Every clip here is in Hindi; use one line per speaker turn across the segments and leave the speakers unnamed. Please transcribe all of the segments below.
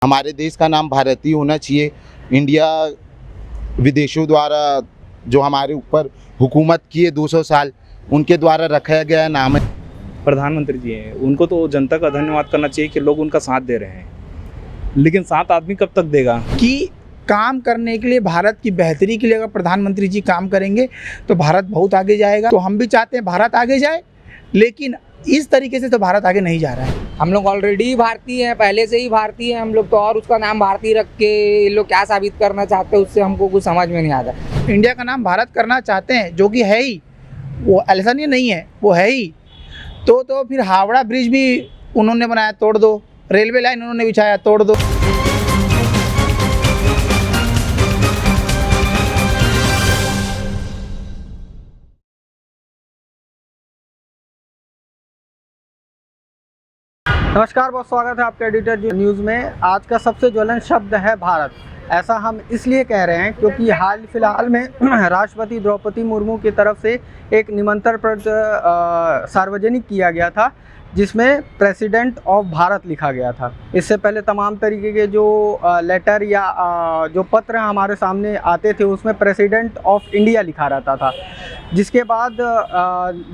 हमारे देश का नाम भारतीय होना चाहिए। इंडिया विदेशों द्वारा जो हमारे ऊपर हुकूमत की है 200 साल, उनके द्वारा रखा गया नाम है।
प्रधानमंत्री जी हैं, उनको तो जनता का धन्यवाद करना चाहिए कि लोग उनका साथ दे रहे हैं, लेकिन साथ आदमी कब तक देगा?
कि काम करने के लिए, भारत की बेहतरी के लिए अगर प्रधानमंत्री जी काम करेंगे तो भारत बहुत आगे जाएगा। तो हम भी चाहते हैं भारत आगे जाए, लेकिन इस तरीके से तो भारत आगे नहीं जा रहा है।
हम लोग ऑलरेडी भारतीय हैं, पहले से ही भारतीय हैं हम लोग तो, और उसका नाम भारतीय रख के ये लोग क्या साबित करना चाहते हैं उससे हमको कुछ समझ में नहीं आता।
इंडिया का नाम भारत करना चाहते हैं, जो कि है ही, वो ऐसा नहीं है, वो है ही। तो फिर हावड़ा ब्रिज भी उन्होंने बनाया, तोड़ दो। रेलवे लाइन उन्होंने बिछाया, तोड़ दो।
नमस्कार, बहुत स्वागत है आपके एडिटर न्यूज़ में। आज का सबसे ज्वलंत शब्द है भारत। ऐसा हम इसलिए कह रहे हैं क्योंकि हाल फिलहाल में राष्ट्रपति द्रौपदी मुर्मू की तरफ से एक निमंत्रण पत्र सार्वजनिक किया गया था, जिसमें प्रेसिडेंट ऑफ भारत लिखा गया था। इससे पहले तमाम तरीके के जो लेटर या जो पत्र हमारे सामने आते थे उसमें प्रेसिडेंट ऑफ इंडिया लिखा रहता था। जिसके बाद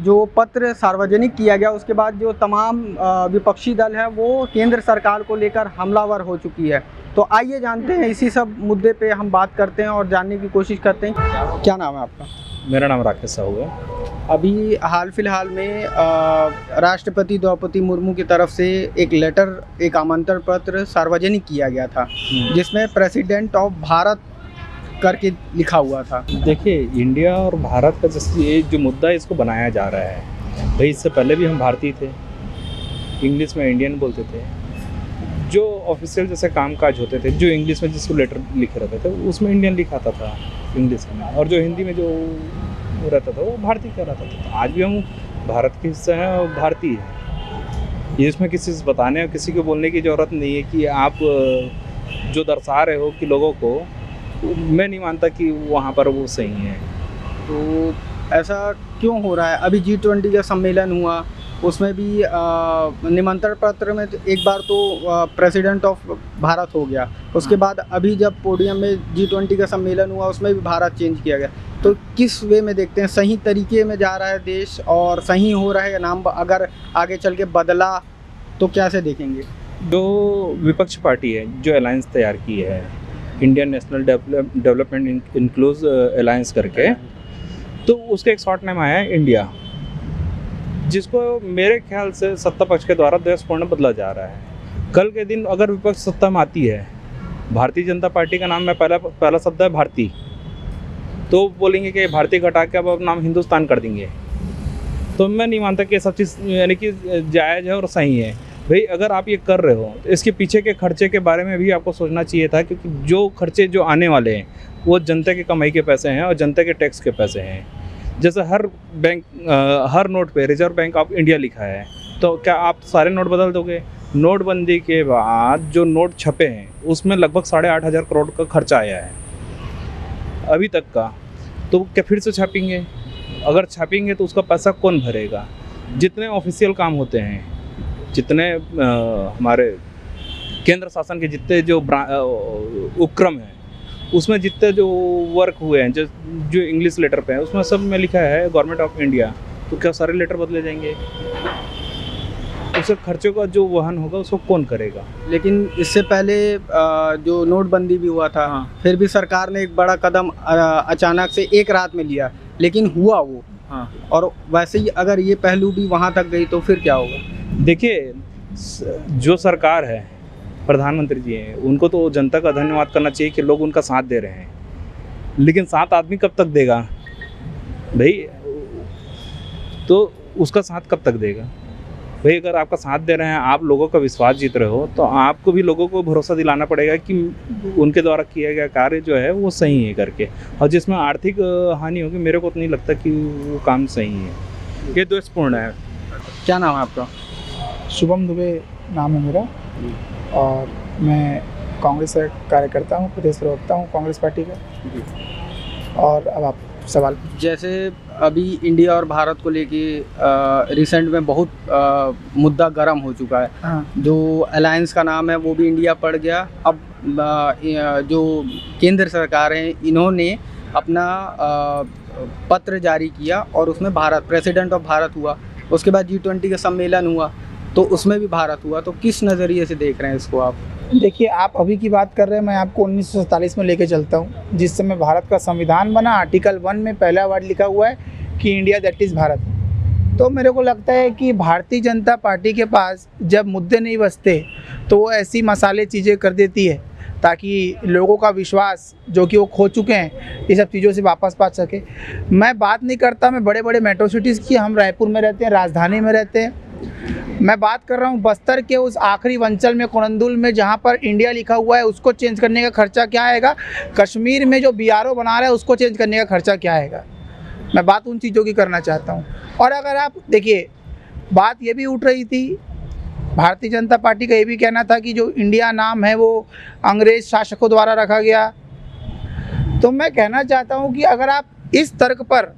जो पत्र सार्वजनिक किया गया, उसके बाद जो तमाम विपक्षी दल है वो केंद्र सरकार को लेकर हमलावर हो चुकी है। तो आइए जानते हैं, इसी सब मुद्दे पे हम बात करते हैं और जानने की कोशिश करते हैं। क्या नाम है आपका?
मेरा नाम राकेश साहू है।
अभी हाल फिलहाल में राष्ट्रपति द्रौपदी मुर्मू की तरफ से एक लेटर, एक आमंत्रण पत्र सार्वजनिक किया गया था, जिसमें प्रेसिडेंट ऑफ भारत करके लिखा हुआ था।
देखिए, इंडिया और भारत का ये जो मुद्दा है, इसको बनाया जा रहा है। भाई, इससे पहले भी हम भारतीय थे, इंग्लिश में इंडियन बोलते थे। जो ऑफिशियल जैसे कामकाज होते थे, जो इंग्लिश में जिसको लेटर लिखे रहते थे उसमें इंडियन लिखाता था इंग्लिश में, और जो हिंदी में जो रहता था वो भारतीय कहलाता था। तो आज भी हम भारत के हिस्से हैं और भारतीय हैं। ये इसमें किसी से बताने और किसी को बोलने की ज़रूरत नहीं है कि आप जो दर्शा रहे हो कि लोगों को, मैं नहीं मानता कि वहाँ पर वो सही है।
तो ऐसा क्यों हो रहा है? अभी G20 का सम्मेलन हुआ, उसमें भी निमंत्रण पत्र में एक बार तो प्रेसिडेंट ऑफ भारत हो गया, उसके बाद अभी जब पोडियम में G20 का सम्मेलन हुआ उसमें भी भारत चेंज किया गया। तो किस वे में देखते हैं, सही तरीके में जा रहा है देश और सही हो रहा है, या नाम अगर आगे चल के बदला तो कैसे देखेंगे?
जो विपक्ष पार्टी है, जो अलायंस तैयार की है, Indian national development inclusive alliance करके, तो उसका एक शॉर्ट नेम आया है इंडिया, जिसको मेरे ख्याल से सत्ता पक्ष के द्वारा द्वेषपूर्ण बदला जा रहा है। कल के दिन अगर विपक्ष सत्ता में आती है, भारतीय जनता पार्टी का नाम में पहला शब्द है भारतीय, तो बोलेंगे कि भारतीय घटा के अब नाम हिंदुस्तान कर देंगे। तो मैं नहीं मानता कि ये सब चीज़ यानी कि जायज़ है और सही है। भाई, अगर आप ये कर रहे हो तो इसके पीछे के खर्चे के बारे में भी आपको सोचना चाहिए था, क्योंकि जो खर्चे जो आने वाले हैं वो जनता के कमाई के पैसे हैं और जनता के टैक्स के पैसे हैं। जैसे हर बैंक, हर नोट पे रिजर्व बैंक ऑफ इंडिया लिखा है, तो क्या आप सारे नोट बदल दोगे? नोटबंदी के बाद जो नोट छपे हैं उसमें लगभग 8,500 करोड़ का खर्चा आया है अभी तक का। तो क्या फिर से छापेंगे? अगर छापेंगे तो उसका पैसा कौन भरेगा? जितने ऑफिशियल काम होते हैं, जितने हमारे केंद्र शासन के जितने जो उपक्रम हैं, उसमें जितने जो वर्क हुए हैं, जो इंग्लिश लेटर पे हैं, उसमें सब में लिखा है गवर्नमेंट ऑफ इंडिया। तो क्या सारे लेटर बदले जाएंगे? उससे खर्चों का जो वहन होगा उसको कौन करेगा?
लेकिन इससे पहले जो नोटबंदी भी हुआ था,
हाँ।
फिर भी सरकार ने एक बड़ा कदम अचानक से एक रात में लिया, लेकिन हुआ वो।
हाँ।
और वैसे ही अगर ये पहलू भी वहाँ तक गई तो फिर क्या होगा?
देखिए, जो सरकार है, प्रधानमंत्री जी हैं, उनको तो जनता का धन्यवाद करना चाहिए कि लोग उनका साथ दे रहे हैं, लेकिन साथ आदमी कब तक देगा? भाई, तो उसका साथ कब तक देगा? भाई, अगर आपका साथ दे रहे हैं, आप लोगों का विश्वास जीत रहे हो, तो आपको भी लोगों को भरोसा दिलाना पड़ेगा कि उनके द्वारा किया गया कार्य जो है वो सही है करके। और जिसमें आर्थिक हानि होगी, मेरे को तो नहीं लगता कि वो काम सही है, ये द्वेषपूर्ण है।
क्या नाम है आपका?
शुभम दुबे नाम है मेरा, और मैं कांग्रेस का कार्यकर्ता हूँ, प्रदेश प्रवक्ता हूँ कांग्रेस पार्टी का। और अब आप सवाल।
जैसे अभी इंडिया और भारत को लेके रिसेंट में बहुत मुद्दा गर्म हो चुका है।
हाँ।
जो अलायंस का नाम है वो भी इंडिया पड़ गया। अब जो केंद्र सरकार है इन्होंने अपना पत्र जारी किया और उसमें भारत प्रेसिडेंट ऑफ भारत हुआ। उसके बाद G20 का सम्मेलन हुआ तो उसमें भी भारत हुआ। तो किस नज़रिए से देख रहे हैं इसको आप?
देखिए, आप अभी की बात कर रहे हैं, मैं आपको 1947 में लेके चलता हूँ, जिस समय भारत का संविधान बना। आर्टिकल 1 में पहला वर्ड लिखा हुआ है कि इंडिया दैट इज़ भारत। तो मेरे को लगता है कि भारतीय जनता पार्टी के पास जब मुद्दे नहीं बचते तो वो ऐसी मसाले चीज़ें कर देती है ताकि लोगों का विश्वास जो कि वो खो चुके हैं ये सब चीज़ों से वापस पा सके। मैं बात नहीं करता मैं बड़े बड़े मेट्रो सिटीज़ की, हम रायपुर में रहते हैं, राजधानी में रहते हैं। मैं बात कर रहा हूँ बस्तर के उस आखिरी अंचल में, कोरंदुल में, जहाँ पर इंडिया लिखा हुआ है, उसको चेंज करने का खर्चा क्या आएगा। कश्मीर में जो BRO बना रहा है उसको चेंज करने का खर्चा क्या आएगा। मैं बात उन चीज़ों की करना चाहता हूँ। और अगर आप देखिए, बात ये भी उठ रही थी, भारतीय जनता पार्टी का ये भी कहना था कि जो इंडिया नाम है वो अंग्रेज़ शासकों द्वारा रखा गया। तो मैं कहना चाहता हूँ कि अगर आप इस तर्क पर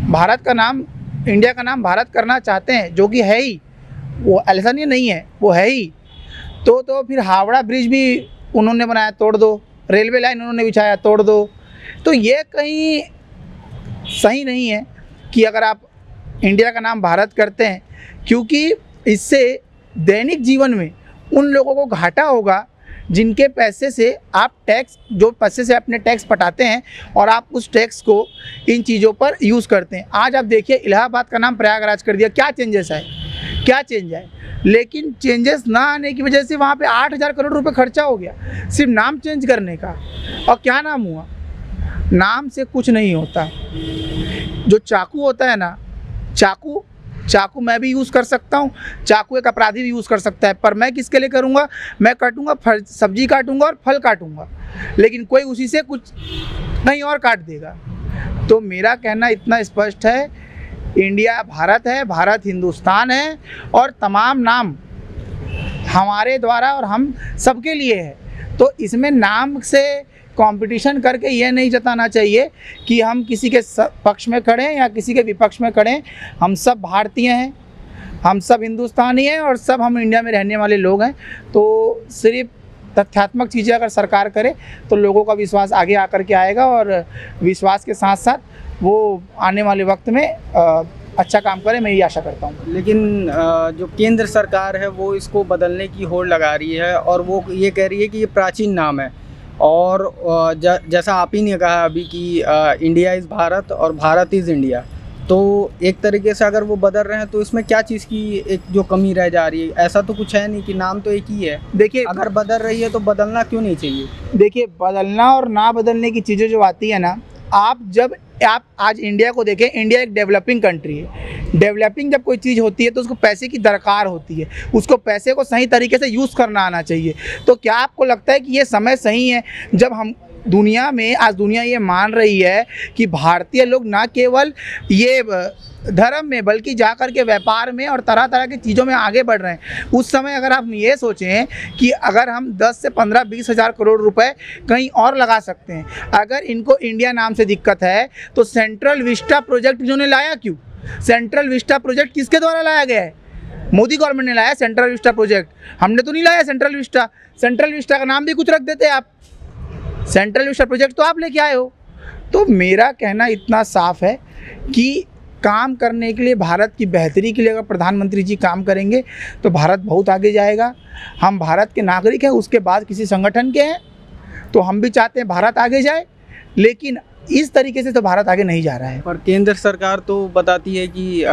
भारत का नाम, इंडिया का नाम भारत करना चाहते हैं, जो कि है ही, वो ऐसा नहीं है, वो है ही, तो फिर हावड़ा ब्रिज भी उन्होंने बनाया, तोड़ दो। रेलवे लाइन उन्होंने बिछाया, तोड़ दो। तो ये कहीं सही नहीं है कि अगर आप इंडिया का नाम भारत करते हैं, क्योंकि इससे दैनिक जीवन में उन लोगों को घाटा होगा जिनके पैसे से आप टैक्स, जो पैसे से अपने टैक्स पटाते हैं और आप उस टैक्स को इन चीज़ों पर यूज़ करते हैं। आज आप देखिए, इलाहाबाद का नाम प्रयागराज कर दिया, क्या चेंजेस आए, क्या चेंज आए। लेकिन चेंजेस ना आने की वजह से वहाँ पे 8,000 करोड़ रुपए खर्चा हो गया सिर्फ नाम चेंज करने का। और क्या नाम हुआ? नाम से कुछ नहीं होता। जो चाकू होता है ना, चाकू मैं भी यूज़ कर सकता हूँ, चाकू एक अपराधी भी यूज़ कर सकता है, पर मैं किसके लिए करूँगा? मैं काटूँगा, सब्जी काटूँगा और फल काटूँगा, लेकिन कोई उसी से कुछ कहीं और काट देगा। तो मेरा कहना इतना स्पष्ट है, इंडिया भारत है, भारत हिंदुस्तान है, और तमाम नाम हमारे द्वारा और हम सबके लिए है। तो इसमें नाम से कंपटीशन करके ये नहीं जताना चाहिए कि हम किसी के पक्ष में खड़े हैं या किसी के विपक्ष में खड़े हैं। हम सब भारतीय हैं, हम सब हिंदुस्तानी हैं और सब हम इंडिया में रहने वाले लोग हैं। तो सिर्फ तथ्यात्मक चीज़ें अगर सरकार करे तो लोगों का विश्वास आगे आकर के आएगा, और विश्वास के साथ साथ वो आने वाले वक्त में अच्छा काम करे, मैं ये आशा करता हूँ।
लेकिन जो केंद्र सरकार है वो इसको बदलने की होड़ लगा रही है और वो ये कह रही है कि ये प्राचीन नाम है। और जैसा आप ही ने कहा अभी कि इंडिया इज़ भारत और भारत इज़ इंडिया, तो एक तरीके से अगर वो बदल रहे हैं तो इसमें क्या चीज़ की एक जो कमी रह जा रही है? ऐसा तो कुछ है नहीं कि नाम तो एक ही है।
देखिए,
अगर बदल रही है तो बदलना क्यों नहीं चाहिए?
देखिए, बदलना और ना बदलने की चीज़ें जो आती है ना, आप आज इंडिया को देखें, इंडिया एक डेवलपिंग कंट्री है। डेवलपिंग जब कोई चीज़ होती है तो उसको पैसे की दरकार होती है, उसको पैसे को सही तरीके से यूज़ करना आना चाहिए। तो क्या आपको लगता है कि ये समय सही है जब हम दुनिया में, आज दुनिया ये मान रही है कि भारतीय लोग ना केवल ये धर्म में बल्कि जा कर के व्यापार में और तरह तरह की चीज़ों में आगे बढ़ रहे हैं। उस समय अगर आप ये सोचें कि अगर हम 10 से 15-20 हज़ार करोड़ रुपए कहीं और लगा सकते हैं, अगर इनको इंडिया नाम से दिक्कत है तो सेंट्रल विस्टा प्रोजेक्ट इन्होंने लाया क्यों? सेंट्रल विस्टा प्रोजेक्ट किसके द्वारा लाया गया है? मोदी गवर्नमेंट ने लाया सेंट्रल विस्टा प्रोजेक्ट, हमने तो नहीं लाया सेंट्रल विस्टा। सेंट्रल विस्टा का नाम भी कुछ रख देते आप, सेंट्रल विस्टा प्रोजेक्ट तो आप लेके आए हो। तो मेरा कहना इतना साफ है कि काम करने के लिए, भारत की बेहतरी के लिए अगर प्रधानमंत्री जी काम करेंगे तो भारत बहुत आगे जाएगा। हम भारत के नागरिक हैं, उसके बाद किसी संगठन के हैं, तो हम भी चाहते हैं भारत आगे जाए, लेकिन इस तरीके से तो भारत आगे नहीं जा रहा है।
पर केंद्र सरकार तो बताती है कि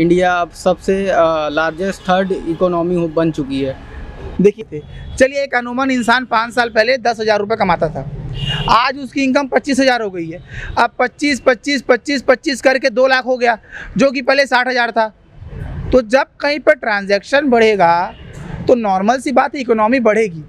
इंडिया अब सबसे लार्जेस्ट थर्ड इकोनॉमी बन चुकी है।
देखिए, चलिए, एक अनुमान इंसान 5 साल पहले 10,000 रुपये कमाता था, आज उसकी इनकम 25,000 हो गई है। अब 25 करके 2 लाख हो गया, जो कि पहले 60,000 था। तो जब कहीं पर ट्रांजैक्शन बढ़ेगा तो नॉर्मल सी बात है, इकोनॉमी बढ़ेगी।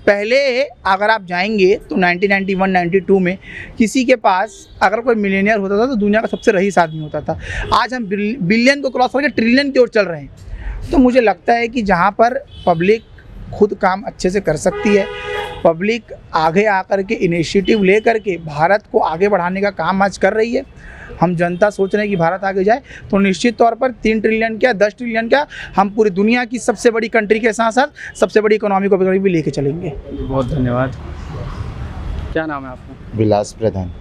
पहले अगर आप जाएंगे तो 1991-92 में किसी के पास अगर कोई मिलियनियर होता था तो दुनिया का सबसे रईस आदमी होता था। आज हम बिलियन को क्रॉस करके ट्रिलियन की ओर चल रहे हैं। तो मुझे लगता है कि जहाँ पर पब्लिक खुद काम अच्छे से कर सकती है, पब्लिक आगे आकर के इनिशिएटिव ले करके भारत को आगे बढ़ाने का काम आज कर रही है, हम जनता सोच रहे हैं कि भारत आगे जाए, तो निश्चित तौर पर 3 ट्रिलियन क्या 10 ट्रिलियन क्या, हम पूरी दुनिया की सबसे बड़ी कंट्री के साथ साथ सबसे बड़ी इकोनॉमी को भी लेके चलेंगे।
बहुत धन्यवाद। क्या नाम है आपका?
विलास प्रधान।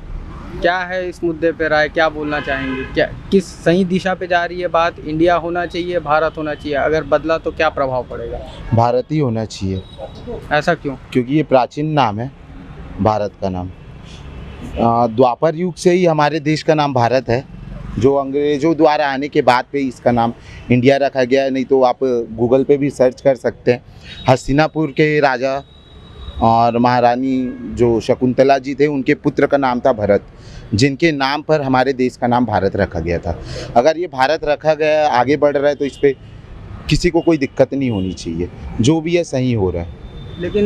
क्या है इस मुद्दे पे राय, क्या बोलना चाहेंगे? क्या किस सही दिशा पे जा रही है बात? इंडिया होना चाहिए, भारत होना चाहिए? अगर बदला तो क्या प्रभाव पड़ेगा?
भारत ही होना चाहिए।
ऐसा क्यों?
क्योंकि ये प्राचीन नाम है भारत का नाम। द्वापर युग से ही हमारे देश का नाम भारत है, जो अंग्रेज़ों द्वारा आने के बाद पे इसका नाम इंडिया रखा गया है। नहीं तो आप गूगल पे भी सर्च कर सकते हैं। हस्तिनापुर के राजा और महारानी जो शकुंतला जी थे, उनके पुत्र का नाम था भरत, जिनके नाम पर हमारे देश का नाम भारत रखा गया था। अगर ये भारत रखा गया, आगे बढ़ रहा है, तो इस पर किसी को कोई दिक्कत नहीं होनी चाहिए। जो भी है सही हो रहा है।
लेकिन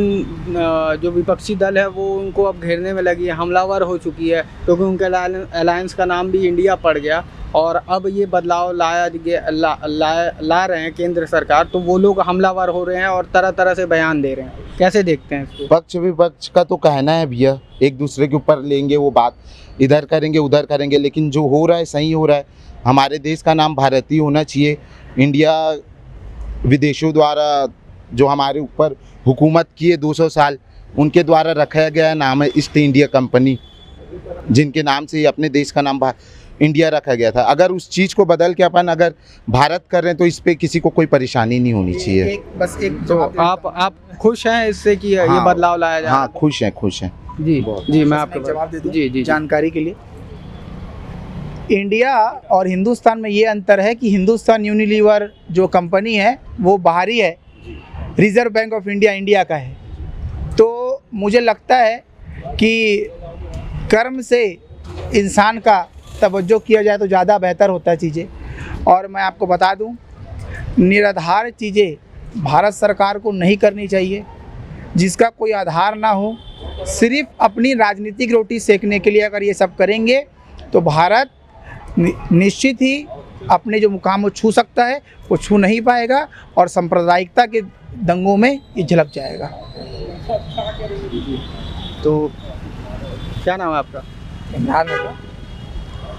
जो विपक्षी दल है वो उनको अब घेरने में लगी है, हमलावर हो चुकी है, क्योंकि उनके अलायंस का नाम भी इंडिया पड़ गया और अब ये बदलाव ला रहे हैं केंद्र सरकार, तो वो लोग हमलावर हो रहे हैं और तरह तरह से बयान दे रहे हैं। कैसे देखते हैं इसको?
पक्ष विपक्ष का तो कहना है भैया, एक दूसरे के ऊपर लेंगे वो बात, इधर करेंगे उधर करेंगे, लेकिन जो हो रहा है सही हो रहा है। हमारे देश का नाम भारत ही होना चाहिए। इंडिया विदेशों द्वारा जो हमारे ऊपर हुकूमत की है 200 साल, उनके द्वारा रखा गया नाम है ईस्ट इंडिया कंपनी, जिनके नाम से अपने देश का नाम इंडिया रखा गया था। अगर उस चीज़ को बदल के अपन अगर भारत कर रहे हैं, तो इस पे किसी को कोई परेशानी नहीं होनी चाहिए।
तो आप खुश हैं इससे कि ये बदलाव लाया जाए?
हाँ, खुश हैं, खुश हैं।
जी मैं आपको
जवाब दे दूं
जी
जानकारी के लिए। इंडिया और हिंदुस्तान में ये अंतर है कि हिंदुस्तान यूनिलीवर जो कंपनी है वो बाहरी है, reserve bank of India India का है। तो मुझे लगता है कि कर्म से इंसान का तवज्जो किया जाए तो ज़्यादा बेहतर होता है चीज़ें। और मैं आपको बता दूं, निराधार चीज़ें भारत सरकार को नहीं करनी चाहिए, जिसका कोई आधार ना हो। सिर्फ अपनी राजनीतिक रोटी सेकने के लिए अगर ये सब करेंगे तो भारत निश्चित ही अपने जो मुकाम वो छू सकता है वो छू नहीं पाएगा और सांप्रदायिकता के दंगों में ये झलक जाएगा।
तो क्या नाम है आपका?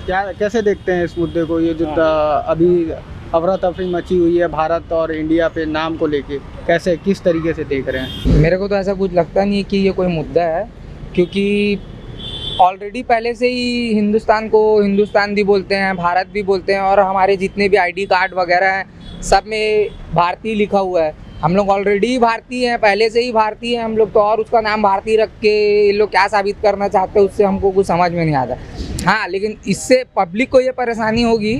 क्या कैसे देखते हैं इस मुद्दे को, ये जो अभी अफरा तफरी मची हुई है भारत और इंडिया पे नाम को लेके, कैसे किस तरीके से देख रहे हैं?
मेरे को तो ऐसा कुछ लगता नहीं है कि ये कोई मुद्दा है, क्योंकि ऑलरेडी पहले से ही हिंदुस्तान को हिंदुस्तान भी बोलते हैं, भारत भी बोलते हैं, और हमारे जितने भी आईडी कार्ड वगैरह हैं सब में भारतीय लिखा हुआ है। हम लोग ऑलरेडी भारतीय हैं, पहले से ही भारतीय हैं हम लोग तो, और उसका नाम भारतीय रख के ये लोग क्या साबित करना चाहते हैं उससे हमको कुछ समझ में नहीं आता। हाँ, लेकिन इससे पब्लिक को ये परेशानी होगी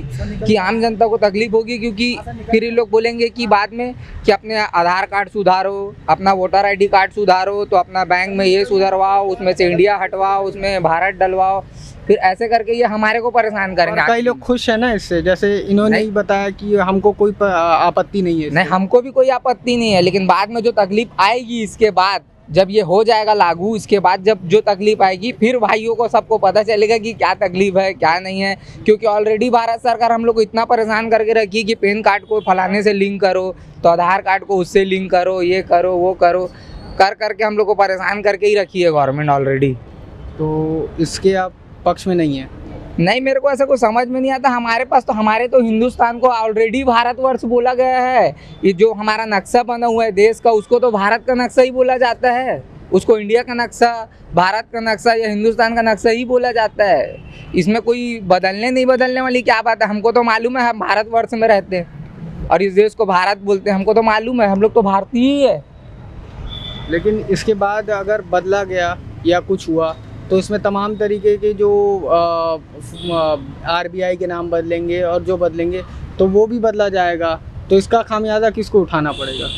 कि आम जनता को तकलीफ होगी, क्योंकि फिर ये लोग बोलेंगे कि बाद में कि अपने आधार कार्ड सुधारो, अपना वोटर आईडी कार्ड सुधारो, तो अपना बैंक में ये सुधरवाओ, उसमें से इंडिया हटवाओ, उसमें भारत डलवाओ, फिर ऐसे करके ये हमारे को परेशान करेंगे।
कई लोग खुश है ना इससे, जैसे इन्होंने ही बताया कि हमको कोई आपत्ति नहीं है।
नहीं, हमको भी कोई आपत्ति नहीं है, लेकिन बाद में जो तकलीफ आएगी इसके बाद, जब ये हो जाएगा लागू, इसके बाद जब जो तकलीफ आएगी फिर भाइयों को सबको पता चलेगा कि क्या तकलीफ है क्या नहीं है। क्योंकि ऑलरेडी भारत सरकार हम लोग को इतना परेशान करके रखी कि पैन कार्ड को फलाने से लिंक करो, तो आधार कार्ड को उससे लिंक करो, ये करो वो करो, कर करके हम लोग को परेशान करके ही रखी है गवर्नमेंट ऑलरेडी।
तो इसके आप पक्ष में नहीं है?
नहीं, मेरे को ऐसा कुछ समझ में नहीं आता। हमारे तो हिंदुस्तान को ऑलरेडी भारतवर्ष बोला गया है। ये जो हमारा नक्शा बना हुआ है देश का, उसको तो भारत का नक्शा ही बोला जाता है। उसको इंडिया का नक्शा, भारत का नक्शा या हिंदुस्तान का नक्शा ही बोला जाता है। इसमें कोई नहीं बदलने वाली क्या बात है। हमको तो मालूम है हम भारतवर्ष में रहते हैं और इस देश को भारत बोलते हैं, हमको तो मालूम है, हम लोग तो भारतीय ही है।
लेकिन इसके बाद अगर बदला गया या कुछ हुआ तो इसमें तमाम तरीके के जो RBI के नाम बदलेंगे और जो बदलेंगे तो वो भी बदला जाएगा, तो इसका खामियाजा किसको उठाना पड़ेगा?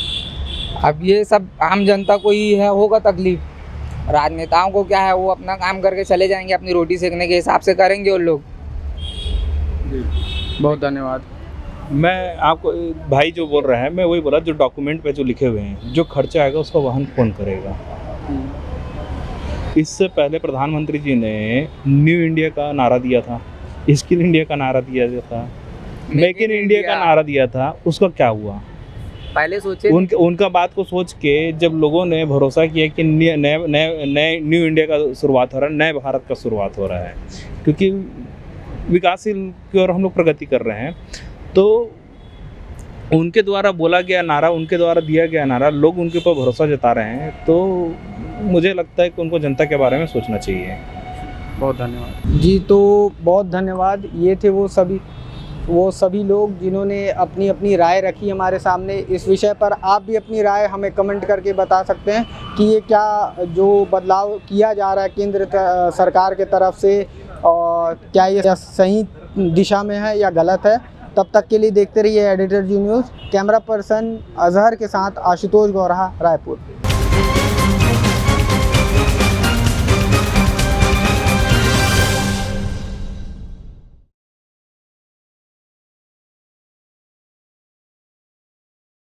अब ये सब आम जनता को ही है, होगा तकलीफ। राजनेताओं को क्या है, वो अपना काम करके चले जाएंगे, अपनी रोटी सेकने के हिसाब से करेंगे उन लोग।
बहुत धन्यवाद।
मैं आपको भाई जो बोल रहा है, मैं वही बोला, जो डॉक्यूमेंट पे जो लिखे हुए हैं, जो खर्चा आएगा उसका वहन कौन करेगा। इससे पहले प्रधानमंत्री जी ने न्यू इंडिया का नारा दिया था, स्किल इंडिया का नारा दिया था, मेक इन इंडिया का नारा दिया था, उसका क्या हुआ?
पहले सोचे
उनका बात को सोच के जब लोगों ने भरोसा किया कि नए न्यू इंडिया का शुरुआत हो रहा है, नए भारत का शुरुआत हो रहा है, क्योंकि विकासशील की ओर हम लोग प्रगति कर रहे हैं। तो उनके द्वारा बोला गया नारा, उनके द्वारा दिया गया नारा, लोग उनके ऊपर भरोसा जता रहे हैं, तो मुझे लगता है कि उनको जनता के बारे में सोचना चाहिए।
बहुत धन्यवाद जी। तो बहुत धन्यवाद। ये थे वो सभी लोग जिन्होंने अपनी अपनी राय रखी हमारे सामने इस विषय पर। आप भी अपनी राय हमें कमेंट करके बता सकते हैं कि ये क्या जो बदलाव किया जा रहा है केंद्र सरकार के तरफ से, और क्या ये सही दिशा में है या गलत है। तब तक के लिए देखते रहिए एडिटर जी न्यूज़। कैमरा पर्सन अजहर के साथ आशुतोष गौरहा, रायपुर।